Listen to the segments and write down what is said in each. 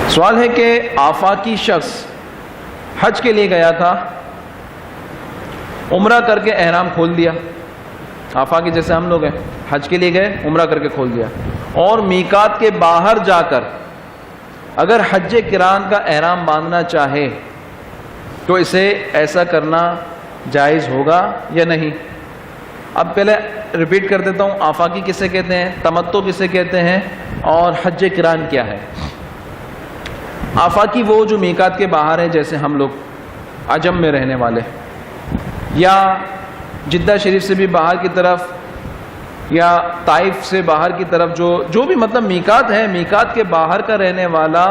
سوال ہے کہ آفاقی شخص حج کے لیے گیا تھا، عمرہ کر کے احرام کھول دیا. آفاقی جیسے ہم لوگ ہیں، حج کے لیے گئے، عمرہ کر کے کھول دیا، اور میقات کے باہر جا کر اگر حج قران کا احرام باندھنا چاہے تو اسے ایسا کرنا جائز ہوگا یا نہیں؟ اب پہلے ریپیٹ کر دیتا ہوں، آفاقی کسے کہتے ہیں، تمتع کسے کہتے ہیں، اور حج قران کیا ہے. آفاقی وہ جو میقات کے باہر ہیں، جیسے ہم لوگ عجم میں رہنے والے، یا جدہ شریف سے بھی باہر کی طرف، یا طائف سے باہر کی طرف، جو بھی مطلب میقات ہے، میقات کے باہر کا رہنے والا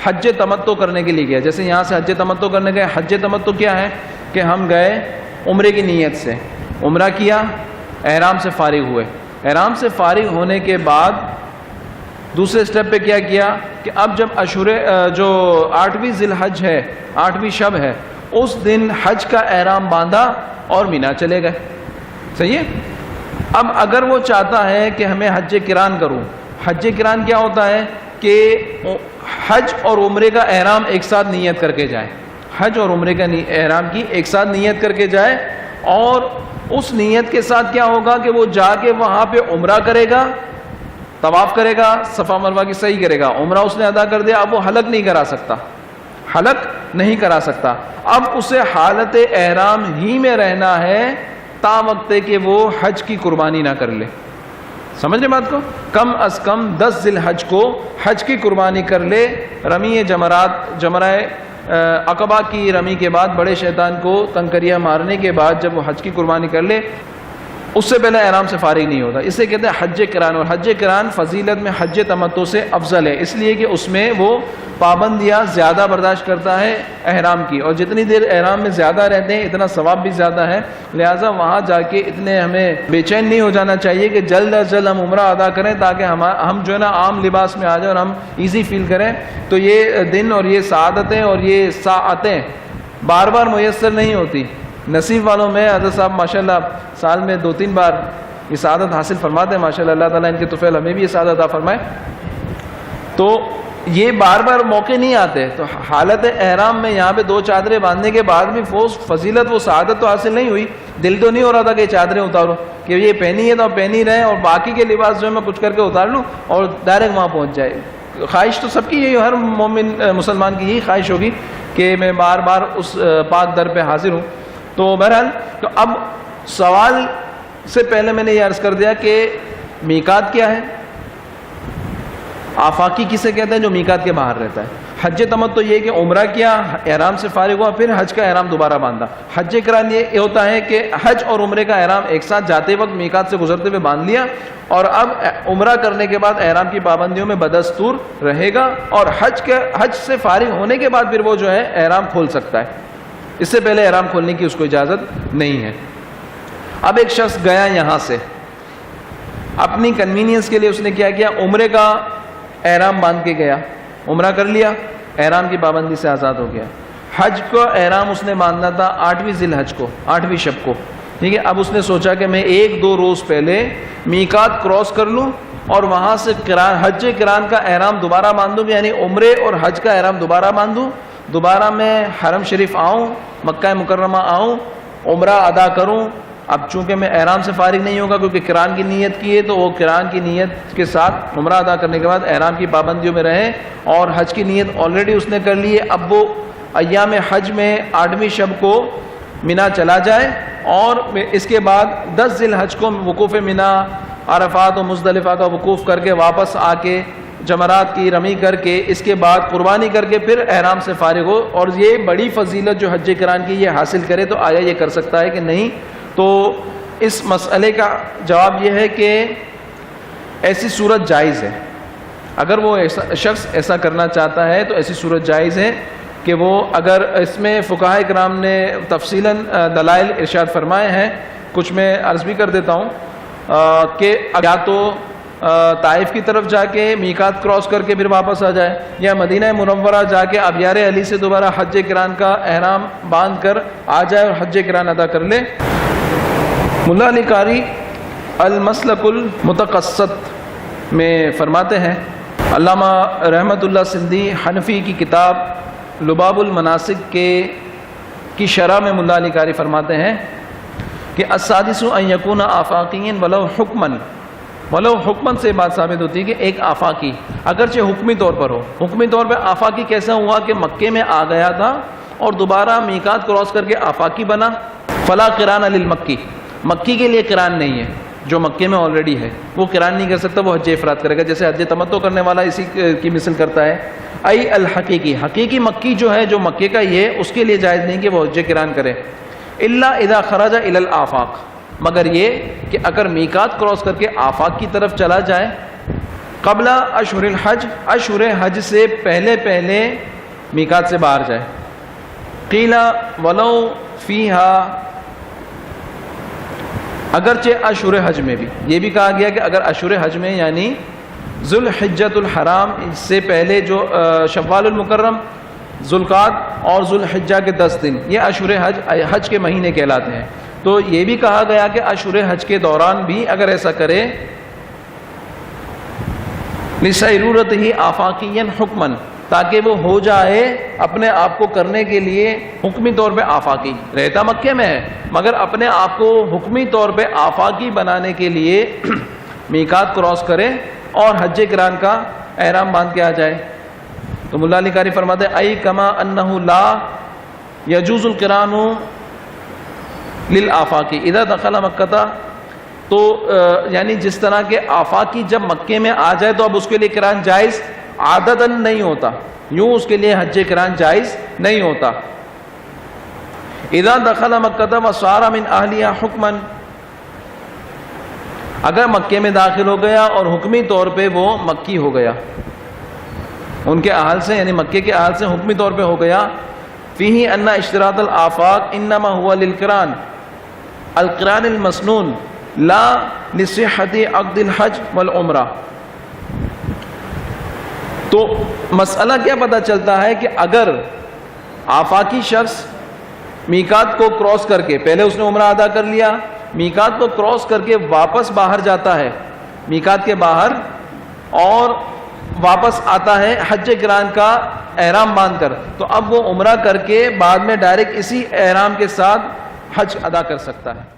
حج تمتع کرنے کے لیے گیا. جیسے یہاں سے حج تمتع کرنے گئے. حج تمتع کیا ہے کہ ہم گئے عمرے کی نیت سے، عمرہ کیا، احرام سے فارغ ہوئے. احرام سے فارغ ہونے کے بعد دوسرے سٹیپ پہ کیا کیا کہ اب جب جو 8ویں ذی الحج ہے، 8ویں شب ہے، اس دن حج کا احرام باندھا اور مینا چلے گئے. صحیح ہے. اب اگر وہ چاہتا ہے کہ ہمیں حج قران کروں، حج قران کیا ہوتا ہے کہ حج اور عمرے کا احرام ایک ساتھ نیت کر کے جائے، حج اور عمرے کا احرام کی ایک ساتھ نیت کر کے جائے، اور اس نیت کے ساتھ کیا ہوگا کہ وہ جا کے وہاں پہ عمرہ کرے گا، طواف کرے گا، صفا مروہ کی سعی کرے گا. عمرہ اس نے ادا کر دیا، اب وہ حلق نہیں کرا سکتا، حلق نہیں کرا سکتا. اب اسے حالت احرام ہی میں رہنا ہے تا وقت کہ وہ حج کی قربانی نہ کر لے. سمجھ رہے بات کو؟ کم از کم 10 ذی الحج کو حج کی قربانی کر لے. رمی جمرہ عقبہ کی رمی کے بعد، بڑے شیطان کو کنکریاں مارنے کے بعد جب وہ حج کی قربانی کر لے، اس سے پہلے احرام سے فارغ نہیں ہوتا. اسے کہتے ہیں حج قران. اور حج قران فضیلت میں حج تمتع سے افضل ہے، اس لیے کہ اس میں وہ پابندیاں زیادہ برداشت کرتا ہے احرام کی، اور جتنی دیر احرام میں زیادہ رہتے ہیں اتنا ثواب بھی زیادہ ہے. لہٰذا وہاں جا کے اتنے ہمیں بے چین نہیں ہو جانا چاہیے کہ جلد از جلد ہم عمرہ ادا کریں تاکہ ہم جو ہے نا عام لباس میں آ جائیں اور ہم ایزی فیل کریں. تو یہ دن اور یہ سعادتیں اور یہ ساعتیں بار بار میسر نہیں ہوتی. نصیب والوں میں حضرت صاحب ماشاءاللہ سال میں 2-3 بار یہ سعادت حاصل فرماتے ہیں. ماشاءاللہ اللہ تعالیٰ ان کے طفیل ہمیں بھی یہ سعادت عطا فرمائے. تو یہ بار بار موقع نہیں آتے. تو حالت احرام میں یہاں پہ 2 چادریں باندھنے کے بعد بھی فضیلت، وہ سعادت تو حاصل نہیں ہوئی. دل تو نہیں ہو رہا تھا کہ چادریں اتارو، کہ یہ پہنی ہے تو پہنی رہے، اور باقی کے لباس جو ہے میں کچھ کر کے اتار لوں اور ڈائریکٹ وہاں پہنچ جائے. خواہش تو سب کی یہی، ہر مومن مسلمان کی یہی خواہش ہوگی کہ میں بار بار اس پاک در پہ حاضر ہوں. تو بہرحال، تو اب سوال سے پہلے میں نے یہ عرض کر دیا کہ میقات کیا ہے، آفاقی کسے کہتے ہیں جو میقات کے باہر رہتا ہے. حج تمتع یہ کہ عمرہ کیا، احرام سے فارغ ہوا، پھر حج کا احرام دوبارہ باندھا. حج قران یہ ہوتا ہے کہ حج اور عمرے کا احرام ایک ساتھ جاتے وقت میقات سے گزرتے ہوئے باندھ لیا، اور اب عمرہ کرنے کے بعد احرام کی پابندیوں میں بدستور رہے گا، اور حج سے فارغ ہونے کے بعد پھر وہ جو ہے احرام کھول سکتا ہے. اس سے پہلے احرام کھولنے کی اس کو اجازت نہیں ہے. اب ایک شخص گیا یہاں سے، اپنی کنوینئنس کے لیے اس نے کیا کیا، عمرے کا احرام باندھ کے گیا، عمرہ کر لیا، احرام کی پابندی سے آزاد ہو گیا. حج کو احرام اس نے باندھنا تھا 8ویں ذی الحج کو، 8ویں شب کو، ٹھیک ہے. اب اس نے سوچا کہ میں 1-2 روز پہلے میقات کراس کر لوں اور وہاں سے حج قران کا احرام دوبارہ باندھوں، یعنی عمرے اور حج کا احرام دوبارہ باندھوں، دوبارہ میں حرم شریف آؤں، مکہ مکرمہ آؤں، عمرہ ادا کروں. اب چونکہ میں احرام سے فارغ نہیں ہوگا کیونکہ قران کی نیت کی ہے، تو وہ قران کی نیت کے ساتھ عمرہ ادا کرنے کے بعد احرام کی پابندیوں میں رہے، اور حج کی نیت آلریڈی اس نے کر لی ہے. اب وہ ایام حج میں 8ویں شب کو مینا چلا جائے، اور اس کے بعد 10 ذی الحج کو وقوف مینا، عرفات و مزدلفہ کا وقوف کر کے واپس آ کے جمرات کی رمی کر کے، اس کے بعد قربانی کر کے پھر احرام سے فارغ ہو. اور یہ بڑی فضیلت جو حج قران کی یہ حاصل کرے، تو آیا یہ کر سکتا ہے کہ نہیں؟ تو اس مسئلے کا جواب یہ ہے کہ ایسی صورت جائز ہے. اگر وہ شخص ایسا کرنا چاہتا ہے تو ایسی صورت جائز ہے کہ وہ، اگر اس میں فقہاء کرام نے تفصیلاً دلائل ارشاد فرمائے ہیں. کچھ میں عرض بھی کر دیتا ہوں کہ یا تو طائف کی طرف جا کے میقات کراس کر کے پھر واپس آ جائے، یا مدینہ منورہ جا کے ابیار علی سے دوبارہ حج قران کا احرام باندھ کر آ جائے اور حج قران ادا کر لے. ملا علی قاری المسلک المتقصد میں فرماتے ہیں علامہ رحمت اللہ سندھی حنفی کی کتاب لباب المناسک کی شرح میں ملا علی قاری فرماتے ہیں کہ السادس ان یکون آفاقین ولو حکمن سے بات ثابت ہوتی ہے کہ ایک آفاقی اگرچہ حکمی طور پر ہو. حکمی طور پہ آفاقی کیسا ہوا کہ مکے میں آ گیا تھا اور دوبارہ میقات کراس کر کے آفاقی بنا. فلا قران للمکی، مکی کے لیے قران نہیں ہے، جو مکے میں آلریڈی ہے وہ قران نہیں کر سکتا، وہ حج افراد کرے گا. جیسے حج تمتع کرنے والا اسی کی مثل کرتا ہے. ای الحقیقی، حقیقی مکی جو ہے، جو مکے کا یہ، اس کے لیے جائز نہیں کہ وہ حج قران کرے. الا اذا خرج الى الافاق، مگر یہ کہ اگر میقات کراس کر کے آفاق کی طرف چلا جائے قبل اشہر الحج، اشہر حج سے پہلے میقات سے باہر جائے. قیل ولو فیہا، اگرچہ اشہر حج میں بھی یہ بھی کہا گیا کہ اگر اشہر حج میں یعنی ذوالحجۃ الحرام سے پہلے جو شوال المکرم، ذوالقعدہ اور ذوالحجہ کے 10 دن، یہ اشہر حج کے مہینے کہلاتے ہیں. تو یہ بھی کہا گیا کہ اشہر حج کے دوران بھی اگر ایسا کرے لِسَيْرُورَتِهِ آفاقیًا حکمن، تاکہ وہ ہو جائے اپنے آپ کو کرنے کے لیے حکمی طور پہ آفاقی. رہتا مکے میں ہے مگر اپنے آپ کو حکمی طور پہ آفاقی بنانے کے لیے میقات کراس کرے اور حج قران کا احرام باندھ کے آ جائے. تو ملا علی قاری فرماتے ہیں ای کما انہ لا یجوز القران للآفاقی اذا دخل مکہ، تو یعنی جس طرح کے آفاقی جب مکے میں آ جائے تو اب اس کے لیے قران جائز عادتاً نہیں ہوتا، یوں اس کے لیے حج قران جائز نہیں ہوتا. اذا دخل مکہ وصار من اہلها حکما، اگر مکے میں داخل ہو گیا اور حکمی طور پہ وہ مکی ہو گیا، ان کے اہل سے یعنی مکے کے اہل سے حکمی طور پہ ہو گیا. فیہ ان اشتراط الآفاق انما هو للقران، القران المسنون لا لصحت عقد الحج والعمرہ. تو مسئلہ کیا پتہ چلتا ہے کہ اگر آفاقی شخص میقات کو کراس کر کے، پہلے اس نے عمرہ ادا کر لیا، میقات کو کراس کر کے واپس باہر جاتا ہے میقات کے باہر اور واپس آتا ہے حج قران کا احرام باندھ کر، تو اب وہ عمرہ کر کے بعد میں ڈائریکٹ اسی احرام کے ساتھ حج ادا کر سکتا ہے.